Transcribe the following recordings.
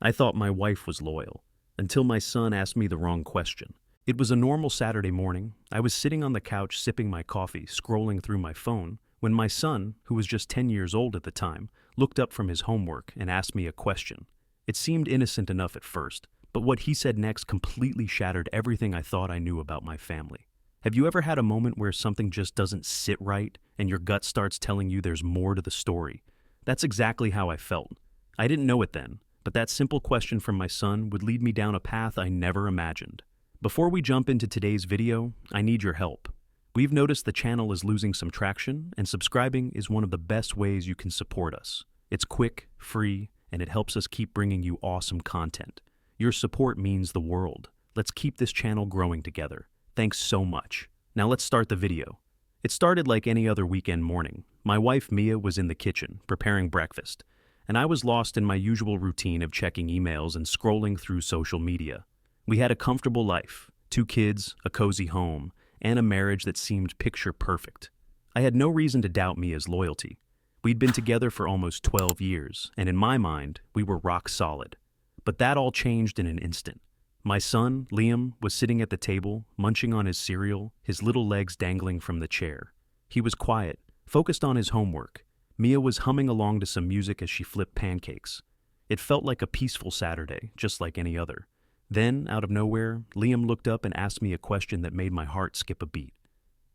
I thought my wife was loyal, until my son asked me the wrong question. It was a normal Saturday morning. I was sitting on the couch sipping my coffee, scrolling through my phone, when my son, who was just 10 years old at the time, looked up from his homework and asked me a question. It seemed innocent enough at first, but what he said next completely shattered everything I thought I knew about my family. Have you ever had a moment where something just doesn't sit right and your gut starts telling you there's more to the story? That's exactly how I felt. I didn't know it then, but that simple question from my son would lead me down a path I never imagined. Before we jump into today's video, I need your help. We've noticed the channel is losing some traction, and subscribing is one of the best ways you can support us. It's quick, free, and it helps us keep bringing you awesome content. Your support means the world. Let's keep this channel growing together. Thanks so much. Now let's start the video. It started like any other weekend morning. My wife Mia was in the kitchen, preparing breakfast, and I was lost in my usual routine of checking emails and scrolling through social media. We had a comfortable life, 2 kids, a cozy home, and a marriage that seemed picture perfect. I had no reason to doubt Mia's loyalty. We'd been together for almost 12 years, and in my mind, we were rock solid. But that all changed in an instant. My son, Liam, was sitting at the table, munching on his cereal, his little legs dangling from the chair. He was quiet, focused on his homework. Mia was humming along to some music as she flipped pancakes. It felt like a peaceful Saturday, just like any other. Then, out of nowhere, Liam looked up and asked me a question that made my heart skip a beat.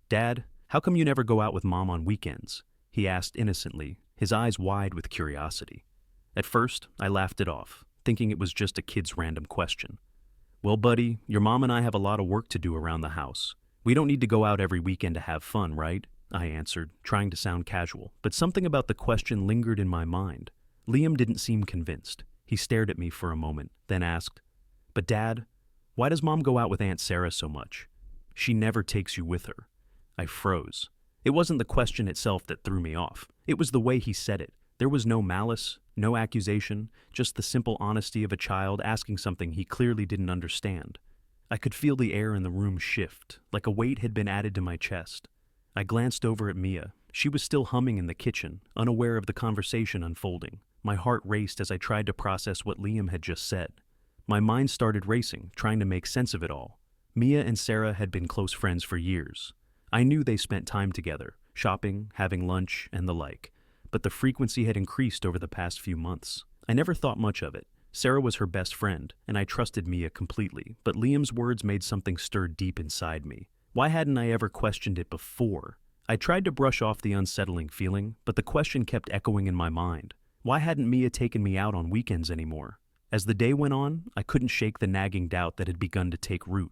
"Dad, how come you never go out with Mom on weekends?" he asked innocently, his eyes wide with curiosity. At first, I laughed it off, thinking it was just a kid's random question. "Well, buddy, your mom and I have a lot of work to do around the house. We don't need to go out every weekend to have fun, right?" I answered, trying to sound casual, but something about the question lingered in my mind. Liam didn't seem convinced. He stared at me for a moment, then asked, "But Dad, why does Mom go out with Aunt Sarah so much? She never takes you with her." I froze. It wasn't the question itself that threw me off. It was the way he said it. There was no malice, no accusation, just the simple honesty of a child asking something he clearly didn't understand. I could feel the air in the room shift, like a weight had been added to my chest. I glanced over at Mia. She was still humming in the kitchen, unaware of the conversation unfolding. My heart raced as I tried to process what Liam had just said. My mind started racing, trying to make sense of it all. Mia and Sarah had been close friends for years. I knew they spent time together, shopping, having lunch, and the like. But the frequency had increased over the past few months. I never thought much of it. Sarah was her best friend, and I trusted Mia completely, but Liam's words made something stir deep inside me. Why hadn't I ever questioned it before? I tried to brush off the unsettling feeling, but the question kept echoing in my mind. Why hadn't Mia taken me out on weekends anymore? As the day went on, I couldn't shake the nagging doubt that had begun to take root.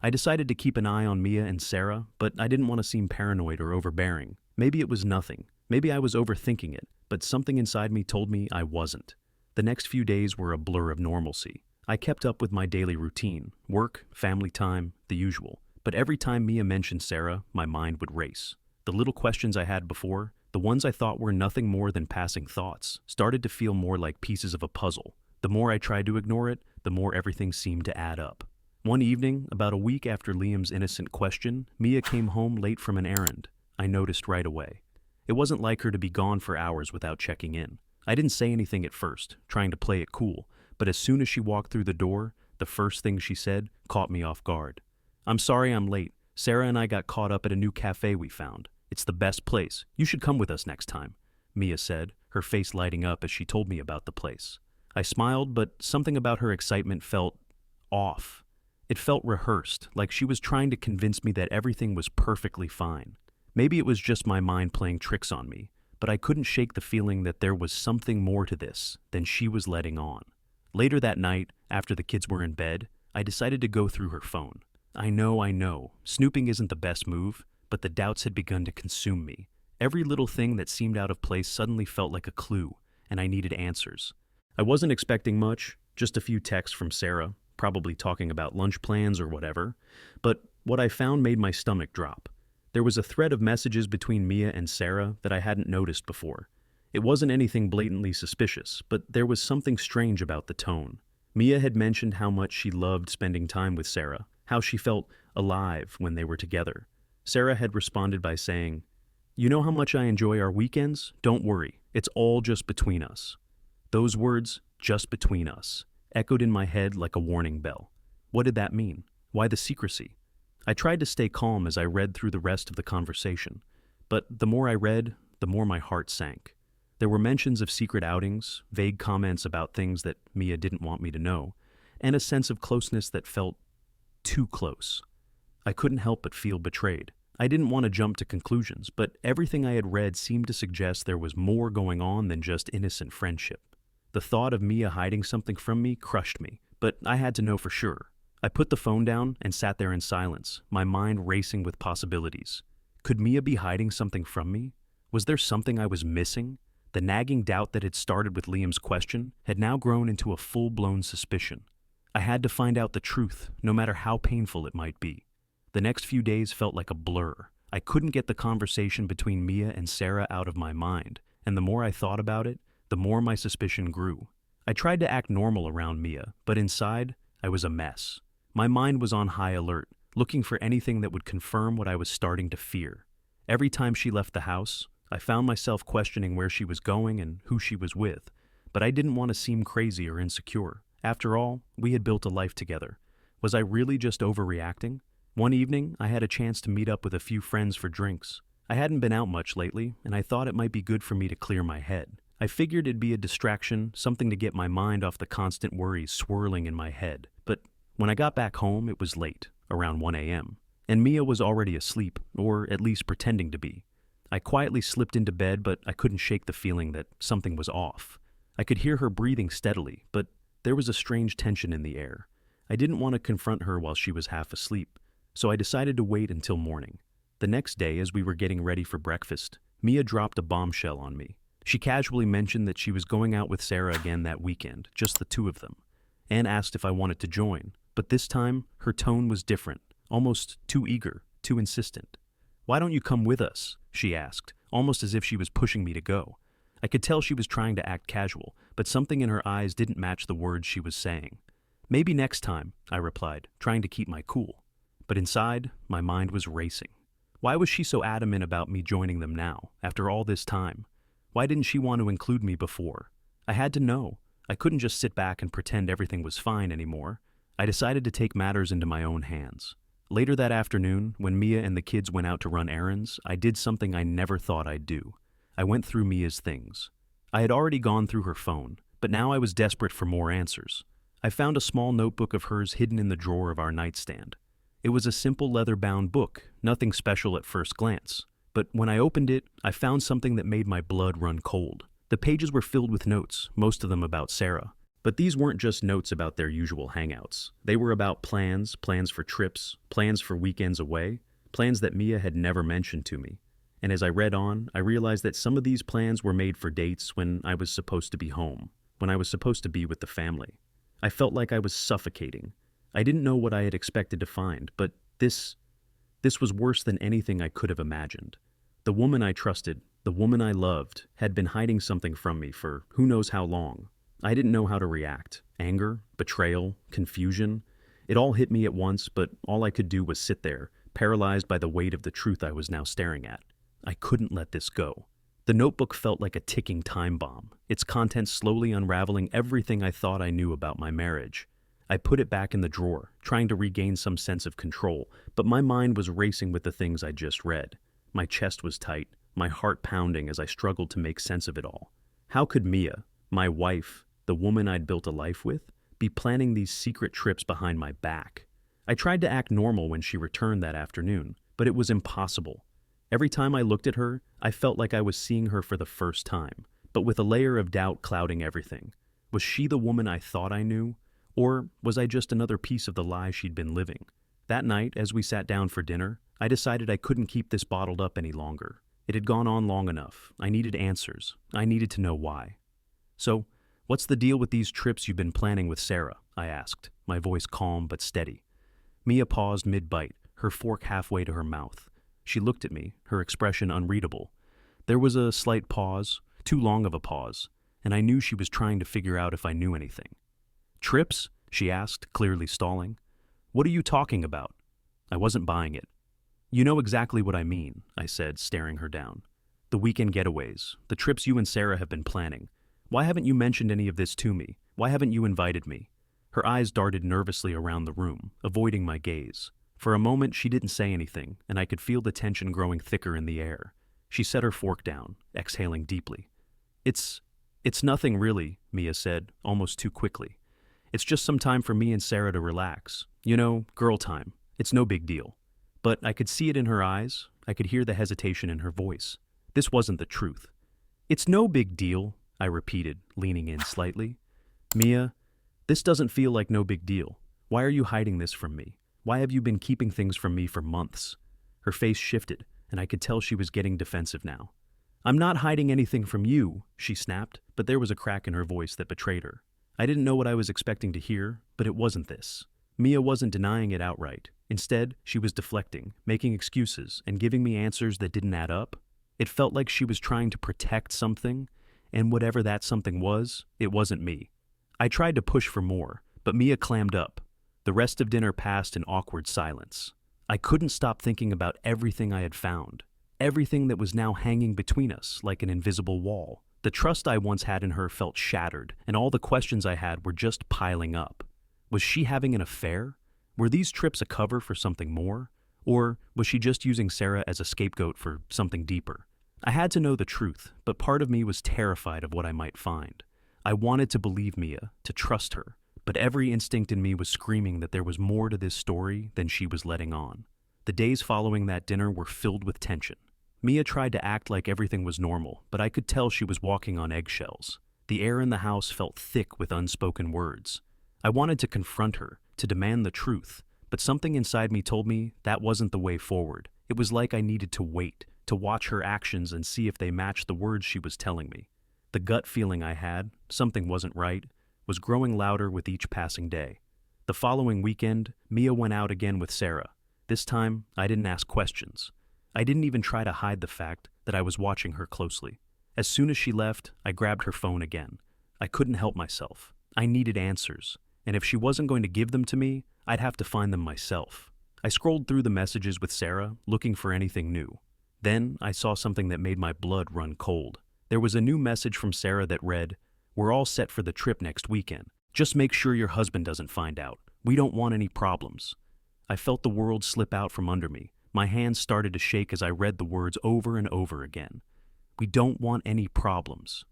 I decided to keep an eye on Mia and Sarah, but I didn't want to seem paranoid or overbearing. Maybe it was nothing. Maybe I was overthinking it, but something inside me told me I wasn't. The next few days were a blur of normalcy. I kept up with my daily routine, work, family time, the usual. But every time Mia mentioned Sarah, my mind would race. The little questions I had before, the ones I thought were nothing more than passing thoughts, started to feel more like pieces of a puzzle. The more I tried to ignore it, the more everything seemed to add up. One evening, about a week after Liam's innocent question, Mia came home late from an errand. I noticed right away. It wasn't like her to be gone for hours without checking in. I didn't say anything at first, trying to play it cool, but as soon as she walked through the door, the first thing she said caught me off guard. "I'm sorry I'm late. Sarah and I got caught up at a new cafe we found. It's the best place. You should come with us next time," Mia said, her face lighting up as she told me about the place. I smiled, but something about her excitement felt off. It felt rehearsed, like she was trying to convince me that everything was perfectly fine. Maybe it was just my mind playing tricks on me, but I couldn't shake the feeling that there was something more to this than she was letting on. Later that night, after the kids were in bed, I decided to go through her phone. I know, snooping isn't the best move, but the doubts had begun to consume me. Every little thing that seemed out of place suddenly felt like a clue, and I needed answers. I wasn't expecting much, just a few texts from Sarah, probably talking about lunch plans or whatever, but what I found made my stomach drop. There was a thread of messages between Mia and Sarah that I hadn't noticed before. It wasn't anything blatantly suspicious, but there was something strange about the tone. Mia had mentioned how much she loved spending time with Sarah, how she felt alive when they were together. Sarah had responded by saying, "You know how much I enjoy our weekends? Don't worry, it's all just between us." Those words, "just between us," echoed in my head like a warning bell. What did that mean? Why the secrecy? I tried to stay calm as I read through the rest of the conversation, but the more I read, the more my heart sank. There were mentions of secret outings, vague comments about things that Mia didn't want me to know, and a sense of closeness that felt too close. I couldn't help but feel betrayed. I didn't want to jump to conclusions, but everything I had read seemed to suggest there was more going on than just innocent friendship. The thought of Mia hiding something from me crushed me, but I had to know for sure. I put the phone down and sat there in silence, my mind racing with possibilities. Could Mia be hiding something from me? Was there something I was missing? The nagging doubt that had started with Liam's question had now grown into a full-blown suspicion. I had to find out the truth, no matter how painful it might be. The next few days felt like a blur. I couldn't get the conversation between Mia and Sarah out of my mind, and the more I thought about it, the more my suspicion grew. I tried to act normal around Mia, but inside, I was a mess. My mind was on high alert, looking for anything that would confirm what I was starting to fear. Every time she left the house, I found myself questioning where she was going and who she was with, but I didn't want to seem crazy or insecure. After all, we had built a life together. Was I really just overreacting? One evening, I had a chance to meet up with a few friends for drinks. I hadn't been out much lately, and I thought it might be good for me to clear my head. I figured it'd be a distraction, something to get my mind off the constant worries swirling in my head. But when I got back home, it was late, around 1 a.m., and Mia was already asleep, or at least pretending to be. I quietly slipped into bed, but I couldn't shake the feeling that something was off. I could hear her breathing steadily, but there was a strange tension in the air. I didn't want to confront her while she was half asleep, so I decided to wait until morning. The next day, as we were getting ready for breakfast, Mia dropped a bombshell on me. She casually mentioned that she was going out with Sarah again that weekend, just the two of them, and asked if I wanted to join. But this time, her tone was different, almost too eager, too insistent. "Why don't you come with us?" she asked, almost as if she was pushing me to go. I could tell she was trying to act casual, but something in her eyes didn't match the words she was saying. "Maybe next time," I replied, trying to keep my cool. But inside, my mind was racing. Why was she so adamant about me joining them now, after all this time? Why didn't she want to include me before? I had to know. I couldn't just sit back and pretend everything was fine anymore. I decided to take matters into my own hands. Later that afternoon, when Mia and the kids went out to run errands, I did something I never thought I'd do. I went through Mia's things. I had already gone through her phone, but now I was desperate for more answers. I found a small notebook of hers hidden in the drawer of our nightstand. It was a simple leather-bound book, nothing special at first glance. But when I opened it, I found something that made my blood run cold. The pages were filled with notes, most of them about Sarah. But these weren't just notes about their usual hangouts. They were about plans for trips, plans for weekends away, plans that Mia had never mentioned to me. And as I read on, I realized that some of these plans were made for dates when I was supposed to be home, when I was supposed to be with the family. I felt like I was suffocating. I didn't know what I had expected to find, but this was worse than anything I could have imagined. The woman I trusted, the woman I loved, had been hiding something from me for who knows how long. I didn't know how to react. Anger, betrayal, confusion. It all hit me at once, but all I could do was sit there, paralyzed by the weight of the truth I was now staring at. I couldn't let this go. The notebook felt like a ticking time bomb, its contents slowly unraveling everything I thought I knew about my marriage. I put it back in the drawer, trying to regain some sense of control, but my mind was racing with the things I just read. My chest was tight, my heart pounding as I struggled to make sense of it all. How could Mia, my wife, the woman I'd built a life with, be planning these secret trips behind my back? I tried to act normal when she returned that afternoon, but it was impossible. Every time I looked at her, I felt like I was seeing her for the first time, but with a layer of doubt clouding everything. Was she the woman I thought I knew? Or was I just another piece of the lie she'd been living? That night, as we sat down for dinner, I decided I couldn't keep this bottled up any longer. It had gone on long enough. I needed answers. I needed to know why. "So, what's the deal with these trips you've been planning with Sarah?" I asked, my voice calm but steady. Mia paused mid-bite, her fork halfway to her mouth. She looked at me, her expression unreadable. There was a slight pause, too long of a pause, and I knew she was trying to figure out if I knew anything. "Trips?" she asked, clearly stalling. "What are you talking about?" I wasn't buying it. "You know exactly what I mean," I said, staring her down. "The weekend getaways, the trips you and Sarah have been planning. Why haven't you mentioned any of this to me? Why haven't you invited me?" Her eyes darted nervously around the room, avoiding my gaze. For a moment, she didn't say anything, and I could feel the tension growing thicker in the air. She set her fork down, exhaling deeply. It's nothing really," Mia said, almost too quickly. "It's just some time for me and Sarah to relax. You know, girl time. It's no big deal." But I could see it in her eyes. I could hear the hesitation in her voice. This wasn't the truth. "It's no big deal," I repeated, leaning in slightly. "Mia, this doesn't feel like no big deal. Why are you hiding this from me? Why have you been keeping things from me for months?" Her face shifted, and I could tell she was getting defensive now. "I'm not hiding anything from you," she snapped, but there was a crack in her voice that betrayed her. I didn't know what I was expecting to hear, but it wasn't this. Mia wasn't denying it outright. Instead, she was deflecting, making excuses, and giving me answers that didn't add up. It felt like she was trying to protect something, and whatever that something was, it wasn't me. I tried to push for more, but Mia clammed up. The rest of dinner passed in awkward silence. I couldn't stop thinking about everything I had found, everything that was now hanging between us like an invisible wall. The trust I once had in her felt shattered, and all the questions I had were just piling up. Was she having an affair? Were these trips a cover for something more? Or was she just using Sarah as a scapegoat for something deeper? I had to know the truth, but part of me was terrified of what I might find. I wanted to believe Mia, to trust her, but every instinct in me was screaming that there was more to this story than she was letting on. The days following that dinner were filled with tension. Mia tried to act like everything was normal, but I could tell she was walking on eggshells. The air in the house felt thick with unspoken words. I wanted to confront her, to demand the truth, but something inside me told me that wasn't the way forward. It was like I needed to wait, to watch her actions and see if they matched the words she was telling me. The gut feeling I had, something wasn't right, was growing louder with each passing day. The following weekend, Mia went out again with Sarah. This time, I didn't ask questions. I didn't even try to hide the fact that I was watching her closely. As soon as she left, I grabbed her phone again. I couldn't help myself. I needed answers, and if she wasn't going to give them to me, I'd have to find them myself. I scrolled through the messages with Sarah, looking for anything new. Then I saw something that made my blood run cold. There was a new message from Sarah that read, "We're all set for the trip next weekend. Just make sure your husband doesn't find out. We don't want any problems." I felt the world slip out from under me. My hands started to shake as I read the words over and over again. We don't want any problems.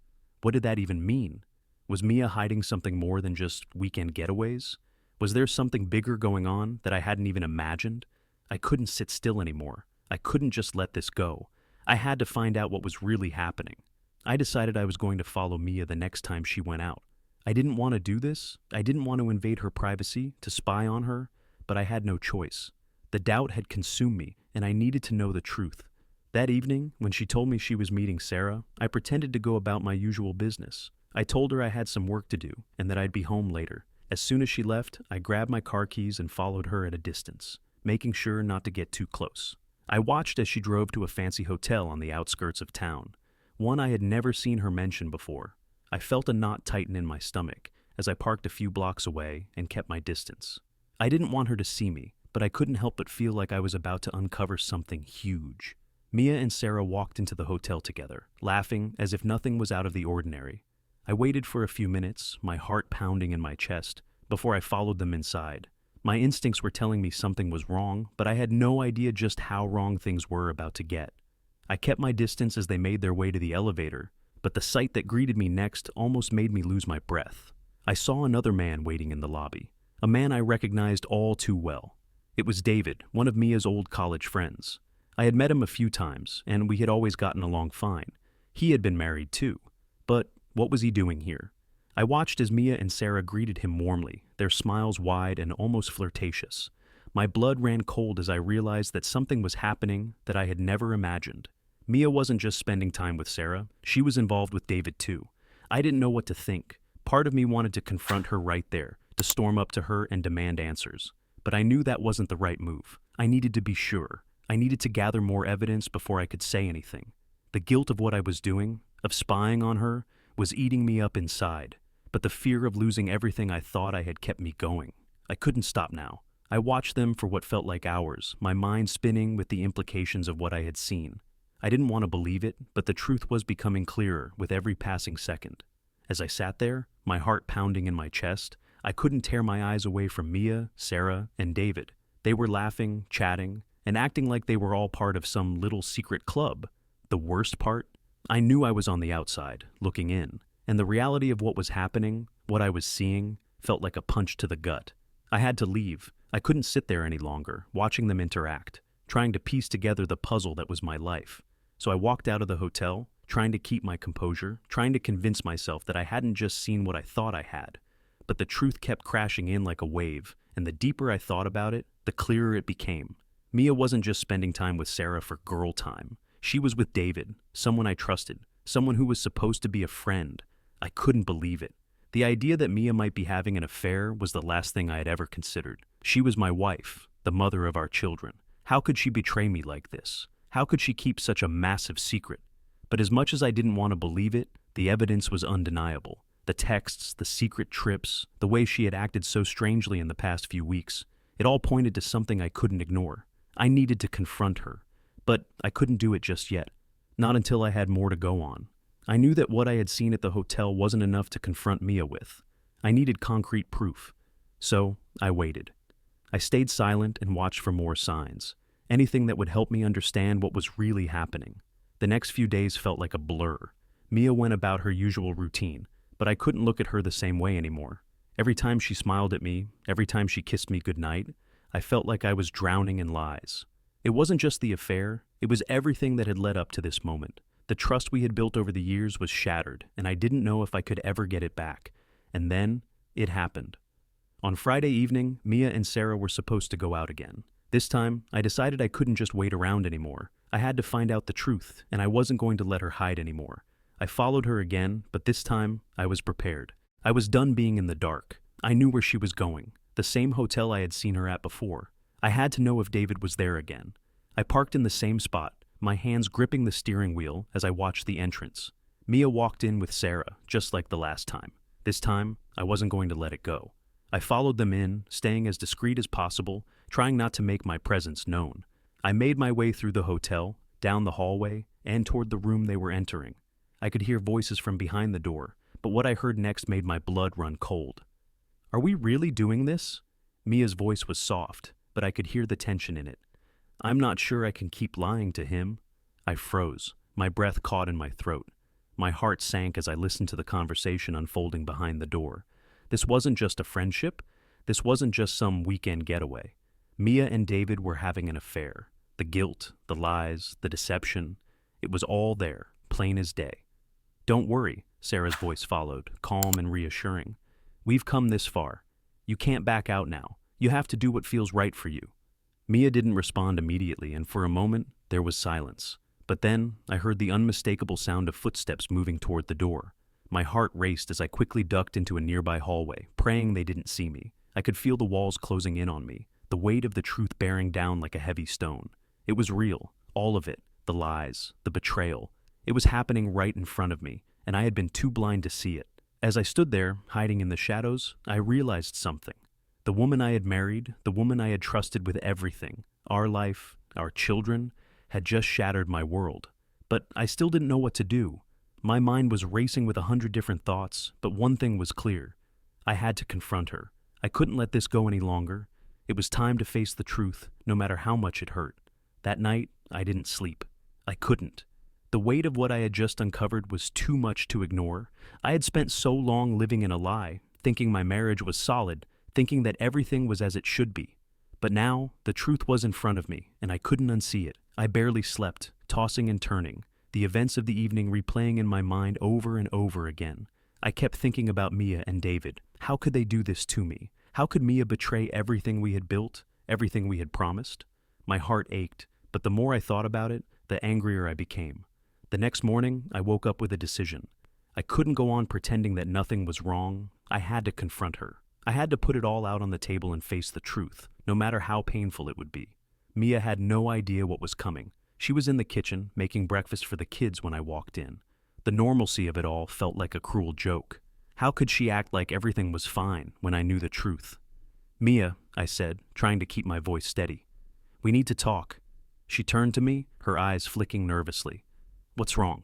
What did that even mean? Was Mia hiding something more than just weekend getaways? Was there something bigger going on that I hadn't even imagined? I couldn't sit still anymore. I couldn't just let this go. I had to find out what was really happening. I decided I was going to follow Mia the next time she went out. I didn't want to do this. I didn't want to invade her privacy, to spy on her, but I had no choice. The doubt had consumed me, and I needed to know the truth. That evening, when she told me she was meeting Sarah, I pretended to go about my usual business. I told her I had some work to do, and that I'd be home later. As soon as she left, I grabbed my car keys and followed her at a distance, making sure not to get too close. I watched as she drove to a fancy hotel on the outskirts of town, one I had never seen her mention before. I felt a knot tighten in my stomach as I parked a few blocks away and kept my distance. I didn't want her to see me, but I couldn't help but feel like I was about to uncover something huge. Mia and Sarah walked into the hotel together, laughing as if nothing was out of the ordinary. I waited for a few minutes, my heart pounding in my chest, before I followed them inside. My instincts were telling me something was wrong, but I had no idea just how wrong things were about to get. I kept my distance as they made their way to the elevator, but the sight that greeted me next almost made me lose my breath. I saw another man waiting in the lobby, a man I recognized all too well. It was David, one of Mia's old college friends. I had met him a few times, and we had always gotten along fine. He had been married too. But what was he doing here? I watched as Mia and Sarah greeted him warmly, their smiles wide and almost flirtatious. My blood ran cold as I realized that something was happening that I had never imagined. Mia wasn't just spending time with Sarah, she was involved with David too. I didn't know what to think. Part of me wanted to confront her right there, to storm up to her and demand answers. But I knew that wasn't the right move. I needed to be sure. I needed to gather more evidence before I could say anything. The guilt of what I was doing, of spying on her, was eating me up inside. But the fear of losing everything I thought I had kept me going. I couldn't stop now. I watched them for what felt like hours, my mind spinning with the implications of what I had seen. I didn't want to believe it, but the truth was becoming clearer with every passing second. As I sat there, my heart pounding in my chest, I couldn't tear my eyes away from Mia, Sarah, and David. They were laughing, chatting, and acting like they were all part of some little secret club. The worst part? I knew I was on the outside, looking in, and the reality of what was happening, what I was seeing, felt like a punch to the gut. I had to leave. I couldn't sit there any longer, watching them interact, trying to piece together the puzzle that was my life. So I walked out of the hotel, trying to keep my composure, trying to convince myself that I hadn't just seen what I thought I had. But the truth kept crashing in like a wave, and the deeper I thought about it, the clearer it became. Mia wasn't just spending time with Sarah for girl time. She was with David, someone I trusted, someone who was supposed to be a friend. I couldn't believe it. The idea that Mia might be having an affair was the last thing I had ever considered. She was my wife, the mother of our children. How could she betray me like this? How could she keep such a massive secret? But as much as I didn't want to believe it, the evidence was undeniable. The texts, the secret trips, the way she had acted so strangely in the past few weeks, it all pointed to something I couldn't ignore. I needed to confront her, but I couldn't do it just yet. Not until I had more to go on. I knew that what I had seen at the hotel wasn't enough to confront Mia with. I needed concrete proof. So I waited. I stayed silent and watched for more signs, anything that would help me understand what was really happening. The next few days felt like a blur. Mia went about her usual routine, but I couldn't look at her the same way anymore. Every time she smiled at me, every time she kissed me goodnight, I felt like I was drowning in lies. It wasn't just the affair, it was everything that had led up to this moment. The trust we had built over the years was shattered, and I didn't know if I could ever get it back. And then, it happened. On Friday evening, Mia and Sarah were supposed to go out again. This time, I decided I couldn't just wait around anymore. I had to find out the truth, and I wasn't going to let her hide anymore. I followed her again, but this time, I was prepared. I was done being in the dark. I knew where she was going, the same hotel I had seen her at before. I had to know if David was there again. I parked in the same spot, my hands gripping the steering wheel as I watched the entrance. Mia walked in with Sarah, just like the last time. This time, I wasn't going to let it go. I followed them in, staying as discreet as possible, trying not to make my presence known. I made my way through the hotel, down the hallway, and toward the room they were entering. I could hear voices from behind the door, but what I heard next made my blood run cold. "Are we really doing this?" Mia's voice was soft, but I could hear the tension in it. "I'm not sure I can keep lying to him." I froze, my breath caught in my throat. My heart sank as I listened to the conversation unfolding behind the door. This wasn't just a friendship. This wasn't just some weekend getaway. Mia and David were having an affair. The guilt, the lies, the deception. It was all there, plain as day. "Don't worry," Sarah's voice followed, calm and reassuring. "We've come this far. You can't back out now. You have to do what feels right for you." Mia didn't respond immediately, and for a moment, there was silence. But then, I heard the unmistakable sound of footsteps moving toward the door. My heart raced as I quickly ducked into a nearby hallway, praying they didn't see me. I could feel the walls closing in on me, the weight of the truth bearing down like a heavy stone. It was real, all of it, the lies, the betrayal. It was happening right in front of me, and I had been too blind to see it. As I stood there, hiding in the shadows, I realized something. The woman I had married, the woman I had trusted with everything, our life, our children, had just shattered my world. But I still didn't know what to do. My mind was racing with 100 different thoughts, but one thing was clear. I had to confront her. I couldn't let this go any longer. It was time to face the truth, no matter how much it hurt. That night, I didn't sleep. I couldn't. The weight of what I had just uncovered was too much to ignore. I had spent so long living in a lie, thinking my marriage was solid, thinking that everything was as it should be. But now, the truth was in front of me, and I couldn't unsee it. I barely slept, tossing and turning, the events of the evening replaying in my mind over and over again. I kept thinking about Mia and David. How could they do this to me? How could Mia betray everything we had built, everything we had promised? My heart ached, but the more I thought about it, the angrier I became. The next morning, I woke up with a decision. I couldn't go on pretending that nothing was wrong. I had to confront her. I had to put it all out on the table and face the truth, no matter how painful it would be. Mia had no idea what was coming. She was in the kitchen, making breakfast for the kids when I walked in. The normalcy of it all felt like a cruel joke. How could she act like everything was fine when I knew the truth? "Mia," I said, trying to keep my voice steady. "We need to talk." She turned to me, her eyes flicking nervously. "What's wrong?"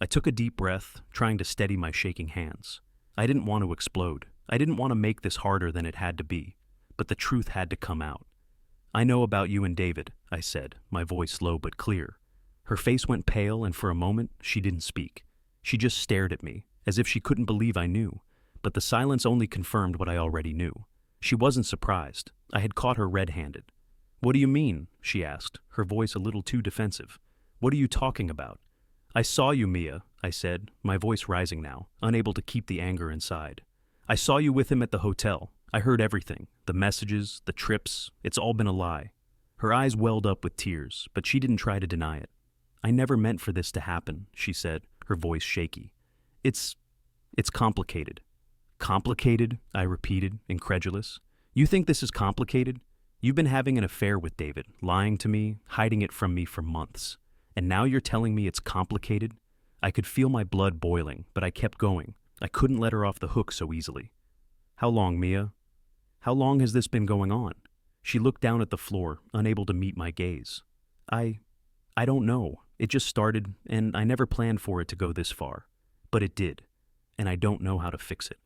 I took a deep breath, trying to steady my shaking hands. I didn't want to explode. I didn't want to make this harder than it had to be. But the truth had to come out. "I know about you and David," I said, my voice low but clear. Her face went pale, and for a moment, she didn't speak. She just stared at me, as if she couldn't believe I knew. But the silence only confirmed what I already knew. She wasn't surprised. I had caught her red-handed. "What do you mean?" she asked, her voice a little too defensive. "What are you talking about?" "I saw you, Mia," I said, my voice rising now, unable to keep the anger inside. "I saw you with him at the hotel. I heard everything, the messages, the trips. It's all been a lie." Her eyes welled up with tears, but she didn't try to deny it. "I never meant for this to happen," she said, her voice shaky. It's complicated." "Complicated?" I repeated, incredulous. "You think this is complicated? You've been having an affair with David, lying to me, hiding it from me for months. And now you're telling me it's complicated?" I could feel my blood boiling, but I kept going. I couldn't let her off the hook so easily. "How long, Mia? How long has this been going on?" She looked down at the floor, unable to meet my gaze. I don't know. It just started, and I never planned for it to go this far. But it did, and I don't know how to fix it."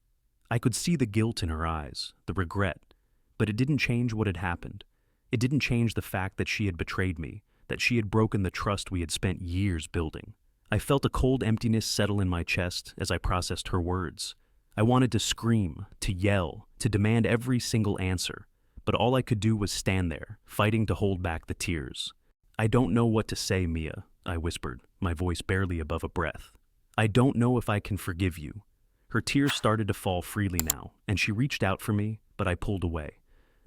I could see the guilt in her eyes, the regret, but it didn't change what had happened. It didn't change the fact that she had betrayed me, that she had broken the trust we had spent years building. I felt a cold emptiness settle in my chest as I processed her words. I wanted to scream, to yell, to demand every single answer, but all I could do was stand there, fighting to hold back the tears. "I don't know what to say, Mia," I whispered, my voice barely above a breath. "I don't know if I can forgive you." Her tears started to fall freely now, and she reached out for me, but I pulled away.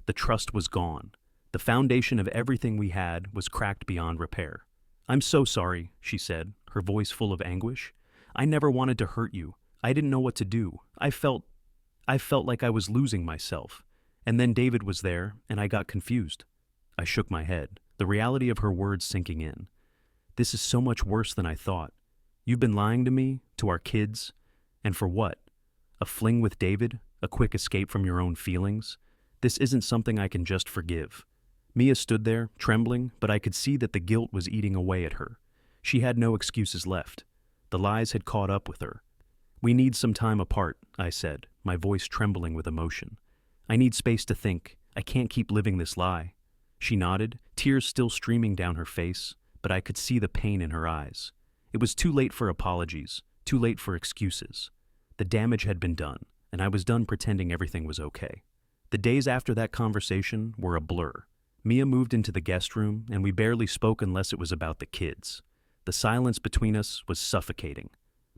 The trust was gone. The foundation of everything we had was cracked beyond repair. "I'm so sorry," she said, her voice full of anguish. "I never wanted to hurt you. I didn't know what to do. I felt like I was losing myself. And then David was there, and I got confused." I shook my head, the reality of her words sinking in. "This is so much worse than I thought. You've been lying to me, to our kids, and for what? A fling with David? A quick escape from your own feelings? This isn't something I can just forgive." Mia stood there, trembling, but I could see that the guilt was eating away at her. She had no excuses left. The lies had caught up with her. "We need some time apart," I said, my voice trembling with emotion. "I need space to think. I can't keep living this lie." She nodded, tears still streaming down her face, but I could see the pain in her eyes. It was too late for apologies, too late for excuses. The damage had been done, and I was done pretending everything was okay. The days after that conversation were a blur. Mia moved into the guest room, and we barely spoke unless it was about the kids. The silence between us was suffocating.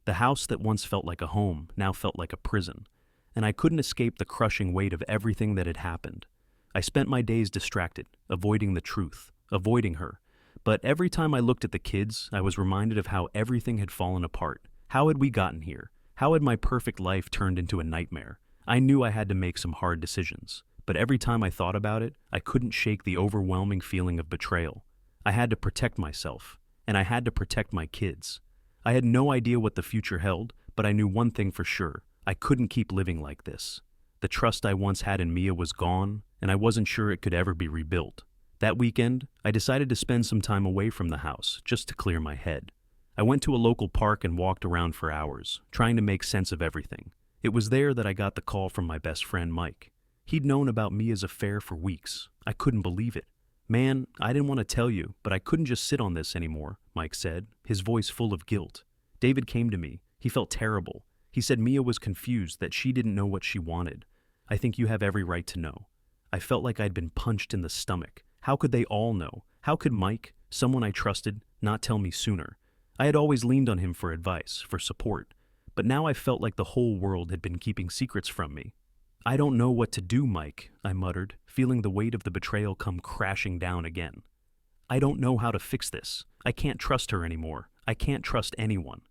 The house that once felt like a home now felt like a prison, and I couldn't escape the crushing weight of everything that had happened. I spent my days distracted, avoiding the truth, avoiding her. But every time I looked at the kids, I was reminded of how everything had fallen apart. How had we gotten here? How had my perfect life turned into a nightmare? I knew I had to make some hard decisions, but every time I thought about it, I couldn't shake the overwhelming feeling of betrayal. I had to protect myself, and I had to protect my kids. I had no idea what the future held, but I knew one thing for sure. I couldn't keep living like this. The trust I once had in Mia was gone, and I wasn't sure it could ever be rebuilt. That weekend, I decided to spend some time away from the house, just to clear my head. I went to a local park and walked around for hours, trying to make sense of everything. It was there that I got the call from my best friend, Mike. He'd known about Mia's affair for weeks. I couldn't believe it. "Man, I didn't want to tell you, but I couldn't just sit on this anymore," Mike said, his voice full of guilt. "David came to me. He felt terrible. He said Mia was confused, that she didn't know what she wanted. I think you have every right to know." I felt like I'd been punched in the stomach. How could they all know? How could Mike, someone I trusted, not tell me sooner? I had always leaned on him for advice, for support, but now I felt like the whole world had been keeping secrets from me. "I don't know what to do, Mike," I muttered, feeling the weight of the betrayal come crashing down again. "I don't know how to fix this. I can't trust her anymore. I can't trust anyone."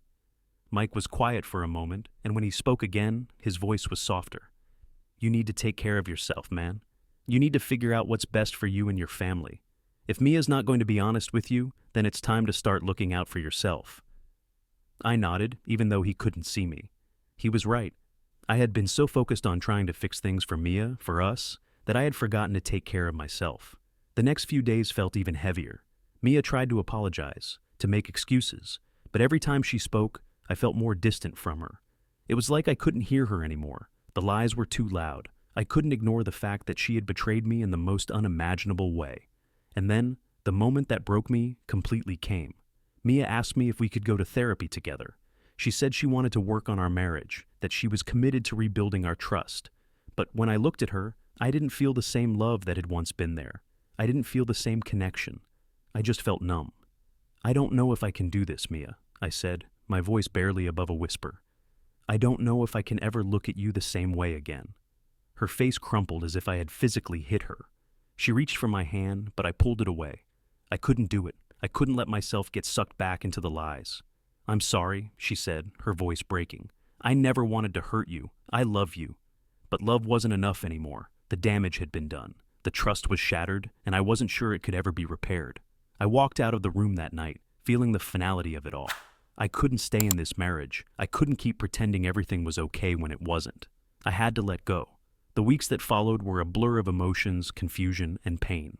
Mike was quiet for a moment, and when he spoke again, his voice was softer. "You need to take care of yourself, man. You need to figure out what's best for you and your family. If Mia's not going to be honest with you, then it's time to start looking out for yourself." I nodded, even though he couldn't see me. He was right. I had been so focused on trying to fix things for Mia, for us, that I had forgotten to take care of myself. The next few days felt even heavier. Mia tried to apologize, to make excuses, But every time she spoke, I felt more distant from her. It was like I couldn't hear her anymore. The lies were too loud. I couldn't ignore the fact that she had betrayed me in the most unimaginable way. And then, the moment that broke me completely came. Mia asked me if we could go to therapy together. She said she wanted to work on our marriage, that she was committed to rebuilding our trust. But when I looked at her, I didn't feel the same love that had once been there. I didn't feel the same connection. I just felt numb. "I don't know if I can do this, Mia," I said, my voice barely above a whisper. "I don't know if I can ever look at you the same way again." Her face crumpled as if I had physically hit her. She reached for my hand, but I pulled it away. I couldn't do it. I couldn't let myself get sucked back into the lies. "I'm sorry," she said, her voice breaking. "I never wanted to hurt you. I love you." But love wasn't enough anymore. The damage had been done. The trust was shattered, and I wasn't sure it could ever be repaired. I walked out of the room that night, feeling the finality of it all. I couldn't stay in this marriage. I couldn't keep pretending everything was okay when it wasn't. I had to let go. The weeks that followed were a blur of emotions, confusion, and pain.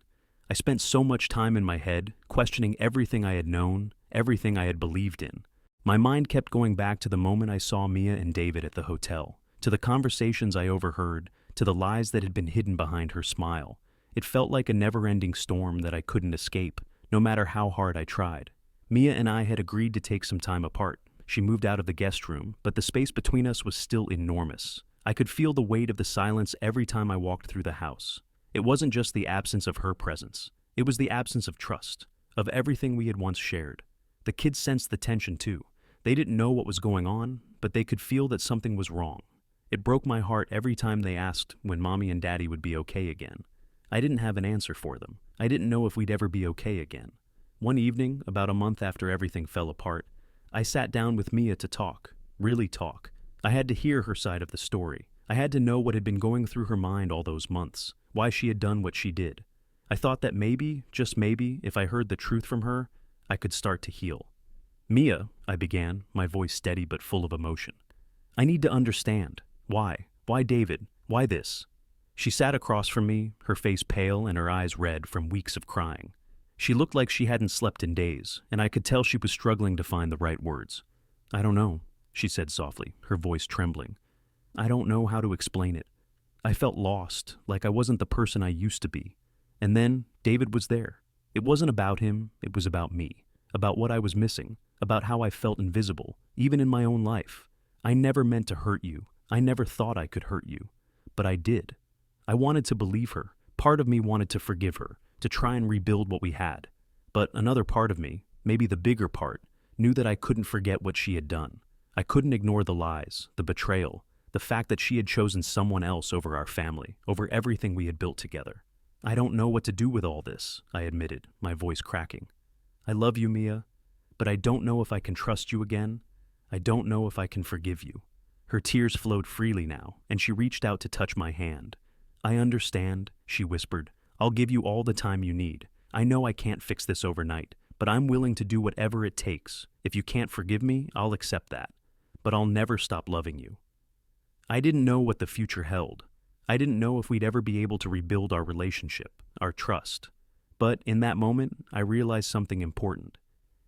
I spent so much time in my head, questioning everything I had known, everything I had believed in. My mind kept going back to the moment I saw Mia and David at the hotel, to the conversations I overheard, to the lies that had been hidden behind her smile. It felt like a never-ending storm that I couldn't escape, no matter how hard I tried. Mia and I had agreed to take some time apart. She moved out of the guest room, but the space between us was still enormous. I could feel the weight of the silence every time I walked through the house. It wasn't just the absence of her presence. It was the absence of trust, of everything we had once shared. The kids sensed the tension too. They didn't know what was going on, but they could feel that something was wrong. It broke my heart every time they asked when Mommy and Daddy would be okay again. I didn't have an answer for them. I didn't know if we'd ever be okay again. One evening, about a month after everything fell apart, I sat down with Mia to talk, really talk. I had to hear her side of the story. I had to know what had been going through her mind all those months, why she had done what she did. I thought that maybe, just maybe, if I heard the truth from her, I could start to heal. "Mia," I began, my voice steady but full of emotion. "I need to understand. Why? Why David? Why this?" She sat across from me, her face pale and her eyes red from weeks of crying. She looked like she hadn't slept in days, and I could tell she was struggling to find the right words. "I don't know," she said softly, her voice trembling. "I don't know how to explain it. I felt lost, like I wasn't the person I used to be. And then David was there. It wasn't about him, it was about me, about what I was missing, about how I felt invisible, even in my own life. I never meant to hurt you. I never thought I could hurt you. But I did. I wanted to believe her. Part of me wanted to forgive her, to try and rebuild what we had. But another part of me, maybe the bigger part, knew that I couldn't forget what she had done. I couldn't ignore the lies, the betrayal, the fact that she had chosen someone else over our family, over everything we had built together. "I don't know what to do with all this," I admitted, my voice cracking. "I love you, Mia, but I don't know if I can trust you again. I don't know if I can forgive you." Her tears flowed freely now, and she reached out to touch my hand. "I understand," she whispered. "I'll give you all the time you need. I know I can't fix this overnight, but I'm willing to do whatever it takes. If you can't forgive me, I'll accept that. But I'll never stop loving you." I didn't know what the future held. I didn't know if we'd ever be able to rebuild our relationship, our trust. But in that moment, I realized something important.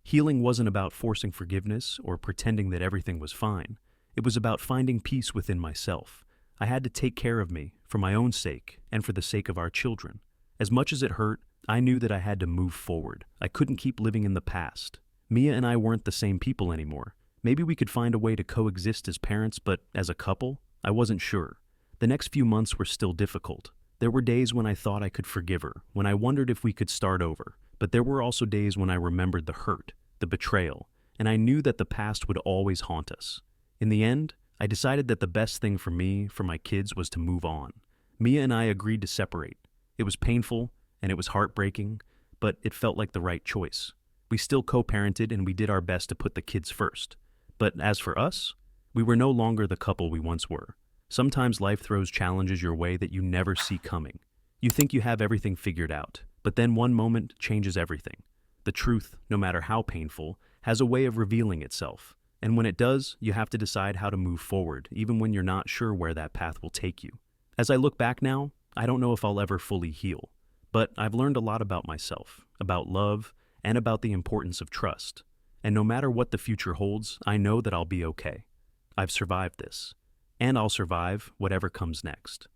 Healing wasn't about forcing forgiveness or pretending that everything was fine. It was about finding peace within myself. I had to take care of me, for my own sake, and for the sake of our children. As much as it hurt, I knew that I had to move forward. I couldn't keep living in the past. Mia and I weren't the same people anymore. Maybe we could find a way to coexist as parents, but as a couple, I wasn't sure. The next few months were still difficult. There were days when I thought I could forgive her, when I wondered if we could start over. But there were also days when I remembered the hurt, the betrayal, and I knew that the past would always haunt us. In the end, I decided that the best thing for me, for my kids, was to move on. Mia and I agreed to separate. It was painful, and it was heartbreaking, but it felt like the right choice. We still co-parented, and we did our best to put the kids first. But as for us, we were no longer the couple we once were. Sometimes life throws challenges your way that you never see coming. You think you have everything figured out, but then one moment changes everything. The truth, no matter how painful, has a way of revealing itself. And when it does, you have to decide how to move forward, even when you're not sure where that path will take you. As I look back now, I don't know if I'll ever fully heal. But I've learned a lot about myself, about love, and about the importance of trust. And no matter what the future holds, I know that I'll be okay. I've survived this. And I'll survive whatever comes next.